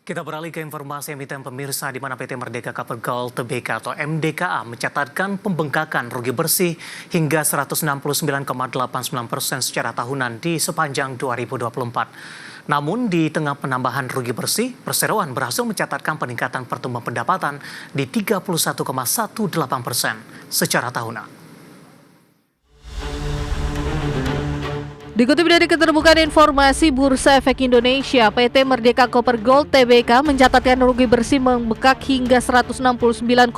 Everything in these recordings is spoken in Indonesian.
Kita beralih ke informasi emiten pemirsa di mana PT Merdeka Copper Gold Tbk atau MDKA mencatatkan pembengkakan rugi bersih hingga 169,89% secara tahunan di sepanjang 2024. Namun di tengah penambahan rugi bersih, perseroan berhasil mencatatkan peningkatan pertumbuhan pendapatan di 31,18% secara tahunan. Dikutip dari Keterbukaan Informasi Bursa Efek Indonesia, PT Merdeka Copper Gold Tbk mencatatkan rugi bersih membengkak hingga 169,89%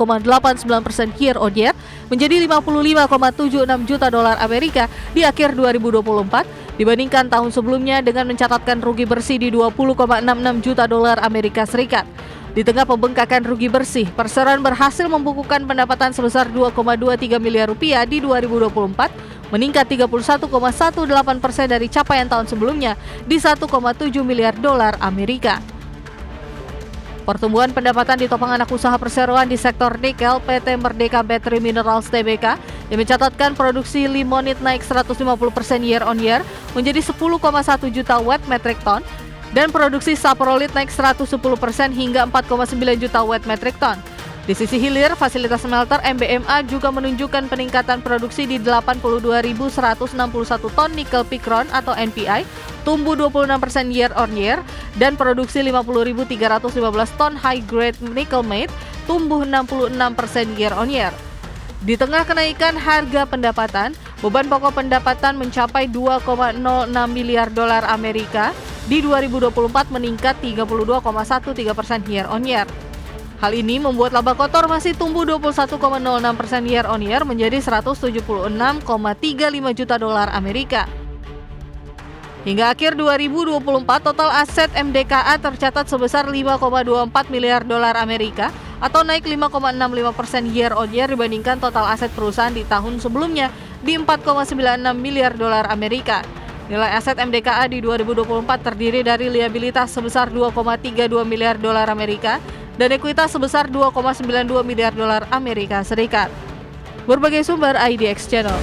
year on year menjadi 55,76 juta dolar Amerika di akhir 2024 dibandingkan tahun sebelumnya dengan mencatatkan rugi bersih di 20,66 juta dolar Amerika Serikat. Di tengah pembengkakan rugi bersih, perseroan berhasil membukukan pendapatan sebesar 2,23 miliar rupiah di 2024 meningkat 31,18% dari capaian tahun sebelumnya di 1,7 miliar dolar Amerika. Pertumbuhan pendapatan ditopang anak usaha perseroan di sektor nikel PT Merdeka Battery Minerals Tbk yang mencatatkan produksi limonit naik 150% year on year menjadi 10,1 juta watt metric ton dan produksi saprolit naik 110% hingga 4,9 juta watt metric ton. Di sisi hilir, fasilitas smelter MBMA juga menunjukkan peningkatan produksi di 82.161 ton nikel picron atau NPI, tumbuh 26% year on year, dan produksi 50.315 ton high grade nickel matte, tumbuh 66% year on year. Di tengah kenaikan harga pendapatan, beban pokok pendapatan mencapai 2,06 miliar dolar Amerika di 2024 meningkat 32,13% year on year. Hal ini membuat laba kotor masih tumbuh 21,06% year on year menjadi 176,35 juta dolar Amerika. Hingga akhir 2024, total aset MDKA tercatat sebesar 5,24 miliar dolar Amerika atau naik 5,65% year on year dibandingkan total aset perusahaan di tahun sebelumnya di 4,96 miliar dolar Amerika. Nilai aset MDKA di 2024 terdiri dari liabilitas sebesar 2,32 miliar dolar Amerika dan ekuitas sebesar 2,92 miliar dolar Amerika Serikat. Berbagai sumber IDX Channel.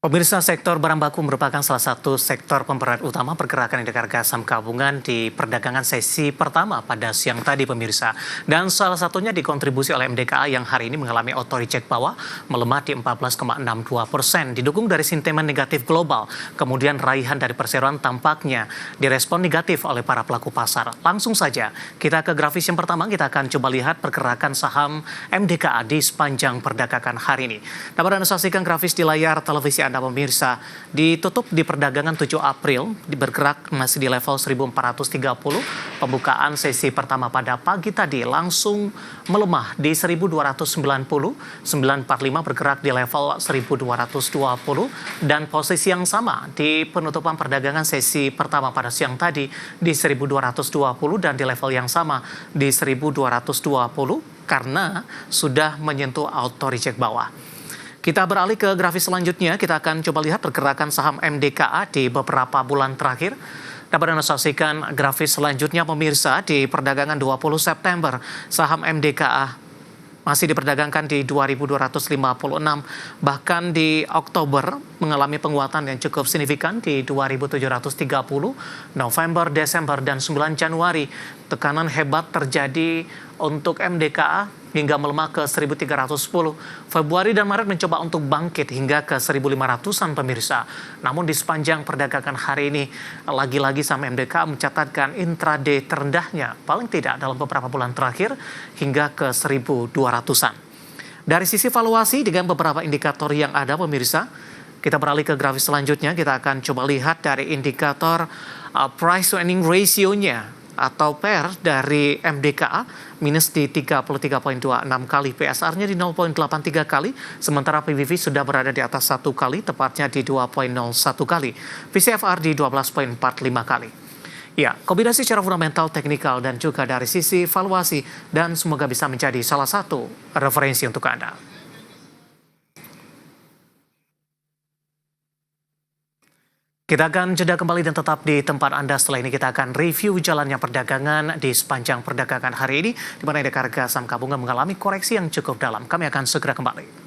Pemirsa, sektor barang baku merupakan salah satu sektor pemberat utama pergerakan indeks harga saham gabungan di perdagangan sesi pertama pada siang tadi, pemirsa. Dan salah satunya dikontribusi oleh MDKA yang hari ini mengalami auto reject bawah, melemah di 14,62%, didukung dari sentimen negatif global. Kemudian raihan dari perseroan tampaknya direspon negatif oleh para pelaku pasar. Langsung saja kita ke grafis yang pertama, kita akan coba lihat pergerakan saham MDKA di sepanjang perdagangan hari ini. Dapat Anda saksikan grafis di layar televisi Anda, pemirsa. Ditutup di perdagangan 7 April, bergerak masih di level 1430. Pembukaan sesi pertama pada pagi tadi langsung melemah di 1290, 945 bergerak di level 1220 dan posisi yang sama di penutupan perdagangan sesi pertama pada siang tadi di 1220 dan di level yang sama di 1220 karena sudah menyentuh auto reject bawah. Kita beralih ke grafis selanjutnya, kita akan coba lihat pergerakan saham MDKA di beberapa bulan terakhir. Dapat Anda saksikan grafis selanjutnya, pemirsa, di perdagangan 20 September, saham MDKA masih diperdagangkan di 2.256, bahkan di Oktober mengalami penguatan yang cukup signifikan di 2.730, November, Desember, dan 9 Januari. Tekanan hebat terjadi untuk MDKA hingga melemah ke 1.310. Februari dan Maret mencoba untuk bangkit hingga ke 1.500-an, pemirsa. Namun di sepanjang perdagangan hari ini, lagi-lagi saham MDKA mencatatkan intraday terendahnya, paling tidak dalam beberapa bulan terakhir, hingga ke 1.200-an. Dari sisi valuasi dengan beberapa indikator yang ada, pemirsa, kita beralih ke grafis selanjutnya, kita akan coba lihat dari indikator price to earning ratio-nya atau PER dari MDKA minus di 33,26 kali, PSR-nya di 0,83 kali, sementara PBV sudah berada di atas 1 kali, tepatnya di 2,01 kali, VCFR di 12,45 kali. Ya, kombinasi secara fundamental, teknikal, dan juga dari sisi valuasi, dan semoga bisa menjadi salah satu referensi untuk Anda. Kita akan jeda kembali dan tetap di tempat Anda. Setelah ini kita akan review jalannya perdagangan di sepanjang perdagangan hari ini, di mana indeks harga saham gabungan mengalami koreksi yang cukup dalam. Kami akan segera kembali.